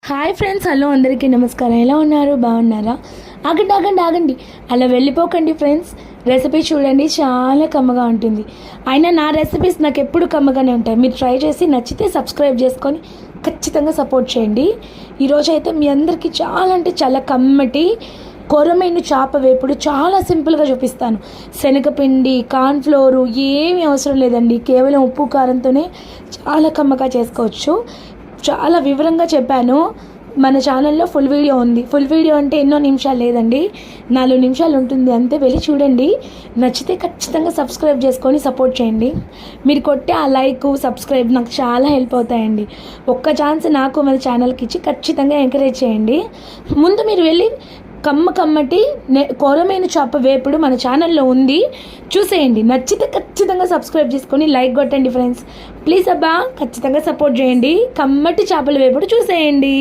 Hi friends, hello అందరికీ నమస్కారం. ఎలా ఉన్నారు? బాగున్నారా? ఆగండి ఆగండి ఆగండి, అలా వెళ్ళిపోకండి ఫ్రెండ్స్. రెసిపీ చూడండి, చాలా కమ్మగా ఉంటుంది. అయినా నా రెసిపీస్ నాకు ఎప్పుడు కమ్మగానే ఉంటాయి. మీరు ట్రై చేసి నచ్చితే సబ్స్క్రైబ్ చేసుకొని ఖచ్చితంగా సపోర్ట్ చేయండి. ఈరోజు అయితే మీ అందరికీ చాలా అంటే చాలా కమ్మటి కొరమీను చేప వేపుడు చాలా సింపుల్గా చూపిస్తాను. శనగపిండి, కార్న్ఫ్లోరు ఏమీ అవసరం లేదండి. కేవలం ఉప్పు కారంతోనే చాలా కమ్మగా చేసుకోవచ్చు. చాలా వివరంగా చెప్పాను. మన ఛానల్లో ఫుల్ వీడియో ఉంది. ఫుల్ వీడియో అంటే ఎన్నో నిమిషాలు లేదండి, 4 నిమిషాలు ఉంటుంది అంతే. వెళ్ళి చూడండి. నచ్చితే ఖచ్చితంగా సబ్స్క్రైబ్ చేసుకొని సపోర్ట్ చేయండి. మీరు కొట్టే ఆ లైక్, సబ్స్క్రైబ్ నాకు చాలా హెల్ప్ అవుతాయండి. ఒక్క ఛాన్స్ నాకు మన ఛానల్కి ఇచ్చి ఖచ్చితంగా ఎంకరేజ్ చేయండి. ముందు మీరు వెళ్ళి కమ్మటి కొరమీను చేప వేపుడు మన ఛానల్లో ఉంది, చూసేయండి. నచ్చితే ఖచ్చితంగా సబ్స్క్రైబ్ చేసుకొని లైక్ కొట్టండి ఫ్రెండ్స్. ప్లీజ్ అబ్బా, ఖచ్చితంగా సపోర్ట్ చేయండి. కమ్మటి చేపల వేపుడు చూసేయండి.